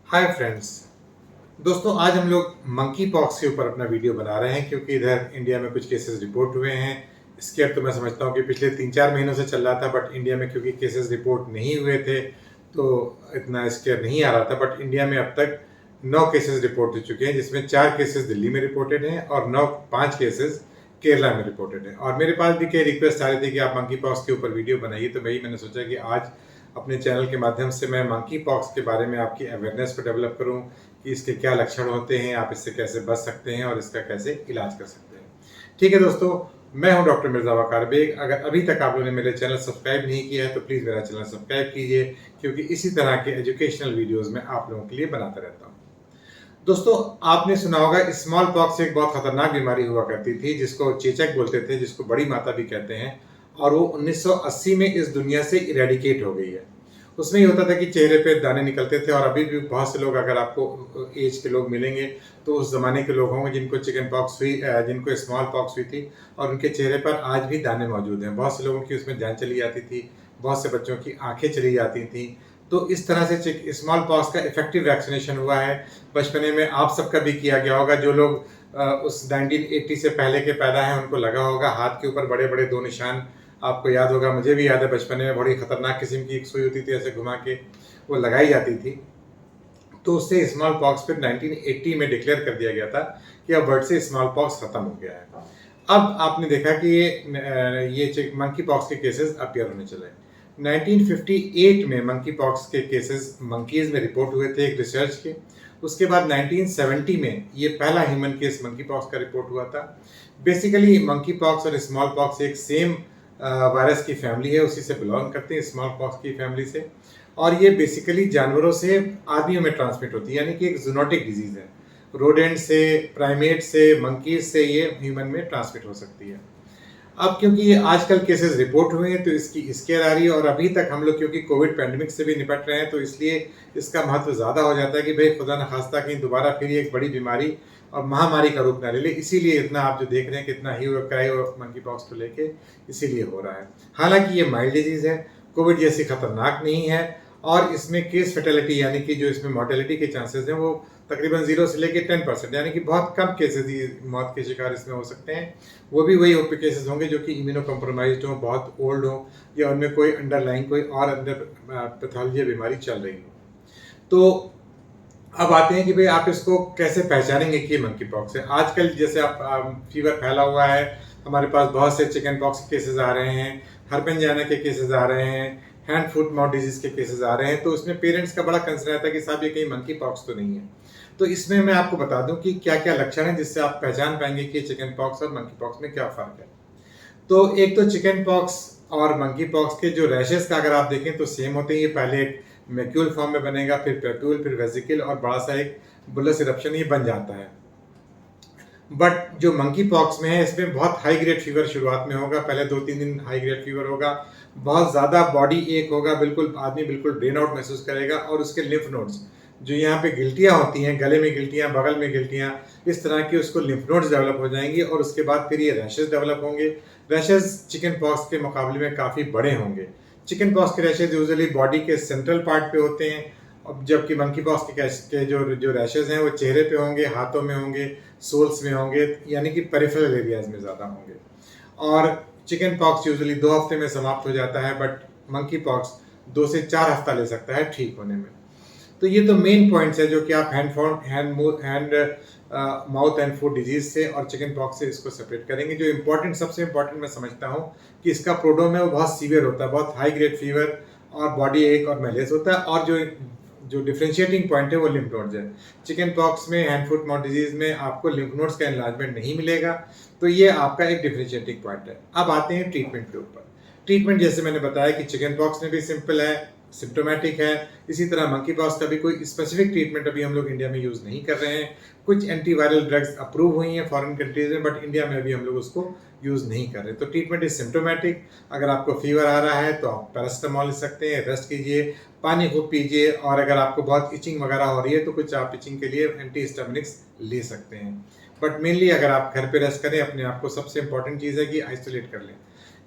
Hi friends. दोस्तों, आज हम लोग मंकी पॉक्स के ऊपर अपना वीडियो बना रहे हैं क्योंकि इधर इंडिया में कुछ केसेस रिपोर्ट हुए हैं। स्केयर तो मैं समझता हूँ कि पिछले 3-4 महीनों से चल रहा था, बट इंडिया में क्योंकि केसेस रिपोर्ट नहीं हुए थे तो इतना स्केयर नहीं आ रहा था। बट इंडिया में अब तक 9 केसेस रिपोर्ट हो चुके हैं, जिसमें 4 केसेस दिल्ली में रिपोर्टेड हैं और 5 केसेस केरला में रिपोर्टेड हैं। और मेरे पास भी कई रिक्वेस्ट आ रही थी कि आप मंकी पॉक्स के ऊपर वीडियो बनाइए, तो मैंने सोचा कि आज अपने चैनल के माध्यम से मैं मंकी पॉक्स के बारे में आपकी अवेयरनेस को डेवलप करूं कि इसके क्या लक्षण होते हैं, आप इससे कैसे बच सकते हैं और इसका कैसे इलाज कर सकते हैं। ठीक है दोस्तों, मैं हूं डॉक्टर मिर्जा वकार बेग। अगर अभी तक आप लोगों ने मेरे चैनल सब्सक्राइब नहीं किया है तो प्लीज़ मेरा चैनल सब्सक्राइब कीजिए, क्योंकि इसी तरह के एजुकेशनल वीडियोज़ में आप लोगों के लिए बनाता रहता हूँ। दोस्तों, आपने सुना होगा स्मॉल पॉक्स एक बहुत खतरनाक बीमारी हुआ करती थी जिसको चेचक बोलते थे, जिसको बड़ी माता भी कहते हैं, और वो 1980 में इस दुनिया से इरेडिकेट हो गई है। उसमें ये होता था कि चेहरे पे दाने निकलते थे, और अभी भी बहुत से लोग, अगर आपको एज के लोग मिलेंगे तो उस ज़माने के लोग होंगे जिनको चिकन पॉक्स हुई, जिनको स्मॉल पॉक्स हुई थी, और उनके चेहरे पर आज भी दाने मौजूद हैं। बहुत से लोगों की उसमें जान चली जाती थी, बहुत से बच्चों की आंखें चली जाती थी। तो इस तरह से स्मॉल पॉक्स का इफेक्टिव वैक्सीनेशन हुआ है। बचपने में आप सबका भी किया गया होगा। जो लोग उस 1980 से पहले के पैदा हैं उनको लगा होगा। हाथ के ऊपर बड़े बड़े 2 निशान आपको याद होगा। मुझे भी याद है, बचपन में बड़ी खतरनाक किस्म की एक सुई होती थी, ऐसे घुमा के वो लगाई जाती थी। तो उससे स्मॉल पॉक्स फिर 1980 में डिक्लेयर कर दिया गया था कि अब वर्ल्ड से स्मॉल पॉक्स खत्म हो गया है। अब आपने देखा कि ये मंकी पॉक्स के केसेस अपीयर होने चले। 1958 में मंकी पॉक्स के केसेस मंकीज में रिपोर्ट हुए थे, एक रिसर्च के। उसके बाद 1970 में ये पहला ह्यूमन केस मंकी पॉक्स का रिपोर्ट हुआ था। बेसिकली मंकी पॉक्स और स्मॉल पॉक्स एक सेम वायरस की फैमिली है, उसी से बिलोंग करते हैं, स्मॉल पॉक्स की फैमिली से। और ये बेसिकली जानवरों से आदमियों में ट्रांसमिट होती है, यानी कि एक जूनोटिक डिजीज है। रोडेंट से, प्राइमेट से, मंकीज से ये ह्यूमन में ट्रांसमिट हो सकती है। अब क्योंकि ये आजकल केसेस रिपोर्ट हुए हैं तो इसकी स्केयर आ रही है, और अभी तक हम लोग क्योंकि कोविड पैंडेमिक से भी निपट रहे हैं तो इसलिए इसका महत्व ज़्यादा हो जाता है कि भाई खुदा न खास्ता कहीं दोबारा फिर एक बड़ी बीमारी और महामारी का रूप न ले ले। इसीलिए इतना आप जो देख रहे हैं कितना ही क्राई और मंकी पॉक्स को लेके इसीलिए हो रहा है। हालांकि ये माइल्ड डिजीज़ है, कोविड जैसी खतरनाक नहीं है, और इसमें केस फेटेलिटी यानी कि जो इसमें मॉर्टेलिटी के चांसेस हैं वो तकरीबन 0 से लेके 10%, यानी कि बहुत कम केसेस ही मौत के शिकार इसमें हो सकते हैं। वो भी वही ओपी केसेस होंगे जो कि इम्यूनो कॉम्प्रोमाइज्ड हो, बहुत ओल्ड हो, या उनमें कोई अंडरलाइन कोई और अंदर पैथोलॉजी या बीमारी चल रही हो। तो अब आते हैं कि भाई आप इसको कैसे पहचानेंगे कि ये मंकी पॉक्स है। आजकल जैसे आप फीवर फैला हुआ है, हमारे पास बहुत से चिकन पॉक्स के केसेस आ रहे हैं, हरपेंजाना के केसेस आ रहे हैं, हैंड फुट माउथ डिजीज के केसेस आ रहे हैं। तो उसमें पेरेंट्स का बड़ा कंसर्न रहता है कि साहब ये कहीं मंकी पॉक्स तो नहीं है। तो इसमें मैं आपको बता दूं कि क्या क्या लक्षण है जिससे आप पहचान पाएंगे कि चिकन पॉक्स और मंकी पॉक्स में क्या फ़र्क है। तो एक तो चिकन पॉक्स और मंकी पॉक्स के जो रैशेस का अगर आप देखें तो सेम होते हैं। ये पहले एक मैक्यूल फॉर्म में बनेगा, फिर पेप्यूल, फिर वेसिकल, और बड़ा सा एक बुलस इरप्शन ये बन जाता है। बट जो मंकी पॉक्स में है इसमें बहुत हाई ग्रेड फीवर शुरुआत में होगा, पहले 2-3 दिन हाई ग्रेड फीवर होगा, बहुत ज़्यादा बॉडी एक होगा, बिल्कुल आदमी बिल्कुल ड्रेन आउट महसूस करेगा, और उसके लिम्फ नोड्स जो यहाँ पे गिल्टियाँ होती हैं, गले में गिल्टियाँ, बगल में गिल्टियाँ, इस तरह की उसको लिम्फ नोड्स डेवलप हो जाएंगी, और उसके बाद फिर ये रैशेज डेवलप होंगे। रैशेज चिकन पॉक्स के मुकाबले में काफ़ी बड़े होंगे। चिकन पॉक्स के रैशेज यूजुअली बॉडी के सेंट्रल पार्ट पे होते हैं, अब जबकि मंकी पॉक्स के जो रैशेज हैं वो चेहरे पे होंगे, हाथों में होंगे, सोल्स में होंगे, यानी कि पेरिफेरल एरियाज में ज़्यादा होंगे। और चिकन पॉक्स यूजुअली 2 हफ्ते में समाप्त हो जाता है, बट मंकी पॉक्स 2 से 4 हफ्ता ले सकता है ठीक होने में। तो ये तो मेन पॉइंट्स है जो कि आप hand mouth and food disease से और चिकन पॉक्स से इसको सेपरेट करेंगे। जो इम्पोर्टेंट, सबसे इम्पोर्टेंट मैं समझता हूँ कि इसका प्रोडोम है वो बहुत सीवियर होता है, बहुत हाई ग्रेड फीवर और बॉडी एक और मैलेस होता है, और जो जो डिफरेंशिएटिंग पॉइंट है वो लिम्फ नोड्स है। चिकन पॉक्स में, हैंड फुट माउथ डिजीज में आपको लिम्फ नोड्स का एनलार्जमेंट नहीं मिलेगा, तो ये आपका एक डिफरेंशिएटिंग पॉइंट है। अब आते हैं ट्रीटमेंट के ऊपर। ट्रीटमेंट जैसे मैंने बताया कि चिकन पॉक्स में भी सिंपल है, सिम्टोमेटिक है। इसी तरह मंकी पॉक्स का भी कोई स्पेसिफिक ट्रीटमेंट अभी हम लोग इंडिया में यूज़ नहीं कर रहे हैं। कुछ एंटीवायरल ड्रग्स अप्रूव हुई हैं फॉरेन कंट्रीज में, बट इंडिया में अभी हम लोग उसको यूज़ नहीं कर रहे। तो ट्रीटमेंट इज सिम्टोमेटिक। अगर आपको फीवर आ रहा है तो आप पैरासिटामोल ले सकते हैं, रेस्ट कीजिए, पानी खूब पीजिए, और अगर आपको बहुत इचिंग वगैरह हो रही है तो कुछ आप इचिंग के लिए एंटी हिस्टामिनिक्स ले सकते हैं। बट मेनली अगर आप घर पे रेस्ट करें, अपने आप को सबसे इंपॉर्टेंट चीज़ है कि आइसोलेट कर लें।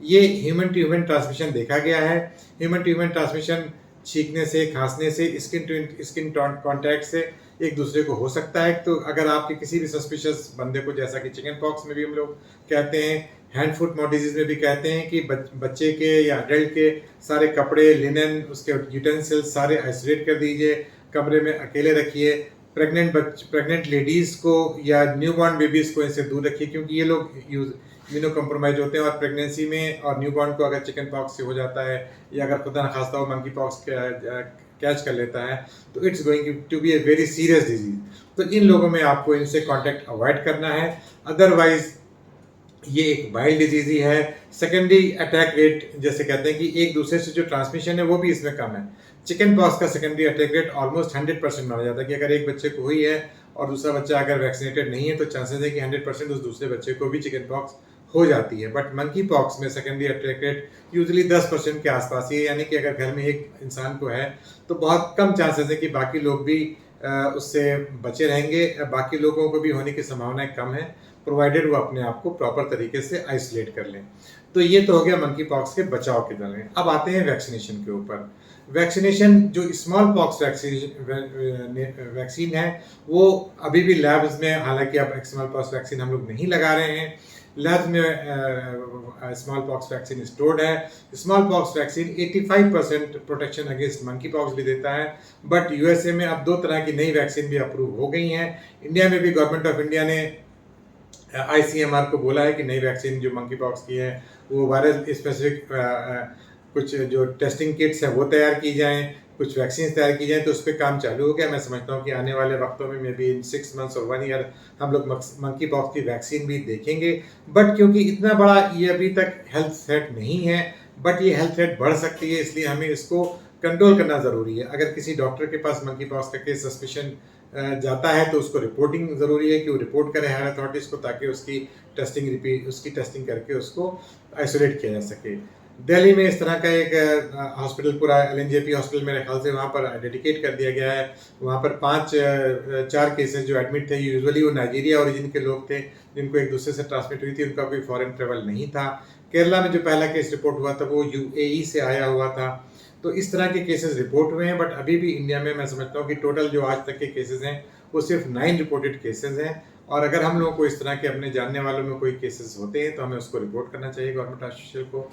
ये ह्यूमन टू ह्यूमन ट्रांसमिशन देखा गया है। ह्यूमन टू ह्यूमन ट्रांसमिशन छींकने से, खांसने से, स्किन कॉन्टैक्ट से एक दूसरे को हो सकता है। तो अगर आपके किसी भी सस्पिशियस बंदे को, जैसा कि चिकन पॉक्स में भी हम लोग कहते हैं, हैंड फुट माउथ डिजीज में भी कहते हैं कि बच्चे के या अडल्ट के सारे कपड़े, लिनन, उसके यूटेंसिल्स सारे आइसोलेट कर दीजिए, कमरे में अकेले रखिए। प्रेग्नेंट लेडीज़ को या न्यूबॉर्न बेबीज़ को इनसे दूर रखिए, क्योंकि ये लोग इम्यूनो कम्प्रोमाइज होते हैं और प्रेगनेंसी में और न्यूबॉर्न को अगर चिकन पॉक्स से हो जाता है या अगर खुदा न खास्ता हो मंकी पॉक्स कैच कर लेता है तो it's going to be a very serious disease. तो इन लोगों में आपको इनसे कांटेक्ट अवॉइड करना है, अदरवाइज ये एक वाइल्ड डिजीज ही है। सेकेंडरी अटैक रेट जैसे कहते हैं कि एक दूसरे से जो ट्रांसमिशन है वो भी इसमें कम है। चिकन पॉक्स का सेकेंडरी अटैक रेट ऑलमोस्ट 100% माना जाता है कि अगर एक बच्चे को हुई है और दूसरा बच्चा अगर वैक्सीनेटेड नहीं है तो चांसेस है कि 100% उस दूसरे बच्चे को भी चिकन पॉक्स हो जाती है। बट मंकी पॉक्स में सेकेंडरी अटैक रेट यूजुअली 10% के आसपास ही है, यानी कि अगर घर में एक इंसान को है तो बहुत कम चांसेस है कि बाकी लोग भी उससे बचे रहेंगे। बाकी लोगों को भी होने की संभावनाएं कम है, प्रोवाइडेड वो अपने आप को प्रॉपर तरीके से आइसोलेट कर लें। तो ये तो हो गया मंकी पॉक्स के बचाव के तरह। अब आते हैं वैक्सीनेशन के ऊपर। वैक्सीनेशन जो स्मॉल पॉक्स वैक्सीन है वो अभी भी लैब्स में, हालांकि अब स्मॉल पॉक्स वैक्सीन हम लोग नहीं लगा रहे हैं, लैब्स में स्मॉल पॉक्स वैक्सीन स्टोर्ड है। Small pox vaccine 85% protection against monkey pox भी देता है। बट यूएसए में अब 2 तरह की नई वैक्सीन भी अप्रूव हो गई हैं। इंडिया में भी गवर्नमेंट ऑफ इंडिया ने ICMR को बोला है कि नई वैक्सीन जो मंकी पॉक्स की है वो वायरस स्पेसिफिक कुछ जो टेस्टिंग किट्स है वो तैयार की जाएं, कुछ वैक्सीन तैयार की जाएं। तो उस पर काम चालू हो गया। मैं समझता हूँ कि आने वाले वक्तों में मे बी इन 6 मंथ्स और 1 ईयर हम लोग मंकी पॉक्स की वैक्सीन भी देखेंगे। बट क्योंकि इतना बड़ा ये अभी तक हेल्थ थ्रेट नहीं है, बट ये हेल्थ थ्रेट बढ़ सकती है, इसलिए हमें इसको कंट्रोल करना ज़रूरी है। अगर किसी डॉक्टर के पास मंकी पॉक्स का केस सस्पिशन जाता है तो उसको रिपोर्टिंग ज़रूरी है कि वो रिपोर्ट करे हायर अथॉरिटीज़ को, ताकि उसकी टेस्टिंग करके उसको आइसोलेट किया जा सके। दिल्ली में इस तरह का एक हॉस्पिटल पूरा LNJP हॉस्पिटल मेरे ख्याल से वहाँ पर डेडिकेट कर दिया गया है। वहाँ पर 4 केसेस जो एडमिट थे, यूजुअली वो नाइजीरिया ओरिजिन के लोग थे जिनको एक दूसरे से ट्रांसमिट हुई थी, उनका कोई फॉरेन ट्रेवल नहीं था। केरला में जो पहला केस रिपोर्ट हुआ था वो UAE से आया हुआ था। तो इस तरह के केसेस रिपोर्ट हुए हैं। बट अभी भी इंडिया में मैं समझता हूँ कि टोटल जो आज तक के केसेस हैं वो सिर्फ 9 रिपोर्टेड केसेस हैं। और अगर हम लोगों को इस तरह के अपने जानने वालों में कोई केसेस होते हैं तो हमें उसको रिपोर्ट करना चाहिए गवर्नमेंट ऑफिशियल को।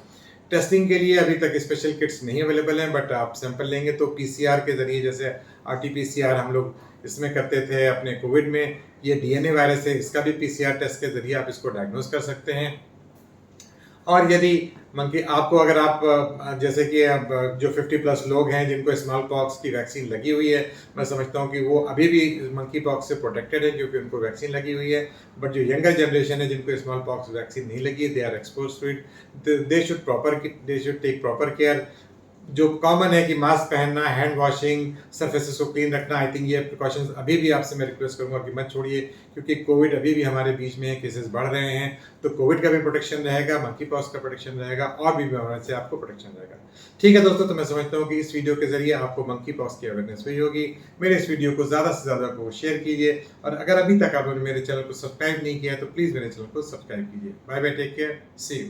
टेस्टिंग के लिए अभी तक स्पेशल किट्स नहीं अवेलेबल हैं, बट आप सैंपल लेंगे तो PCR के ज़रिए, जैसे RT-PCR हम लोग इसमें करते थे अपने कोविड में, ये DNA वायरस है, इसका भी PCR टेस्ट के ज़रिए आप इसको डायग्नोज कर सकते हैं। और यदि मंकी आपको, अगर आप जैसे कि अब जो 50+ लोग हैं जिनको स्मॉल पॉक्स की वैक्सीन लगी हुई है, मैं समझता हूँ कि वो अभी भी मंकी पॉक्स से प्रोटेक्टेड है क्योंकि उनको वैक्सीन लगी हुई है। बट जो यंगर जनरेशन है जिनको स्मॉल पॉक्स वैक्सीन नहीं लगी है, they are expose to it, they should take proper care. जो कॉमन है कि मास्क पहनना, हैंड वॉशिंग, सरफेसेस को क्लीन रखना, आई थिंक ये प्रिकॉशंस अभी भी आपसे मैं रिक्वेस्ट करूंगा कि मत छोड़िए, क्योंकि कोविड अभी भी हमारे बीच में है, केसेस बढ़ रहे हैं। तो कोविड का भी प्रोटेक्शन रहेगा, मंकी पॉक्स का प्रोटेक्शन रहेगा और भी बीमारियों से आपको प्रोटेक्शन रहेगा। ठीक है दोस्तों, तो मैं समझता हूँ कि इस वीडियो के जरिए आपको मंकी पॉक्स की अवेयरनेस हुई होगी। मेरे इस वीडियो को ज़्यादा से ज़्यादा को शेयर कीजिए, और अगर अभी तक आपने मेरे चैनल को सब्सक्राइब नहीं किया है तो प्लीज़ मेरे चैनल को सब्सक्राइब कीजिए। Bye bye, take care, see you.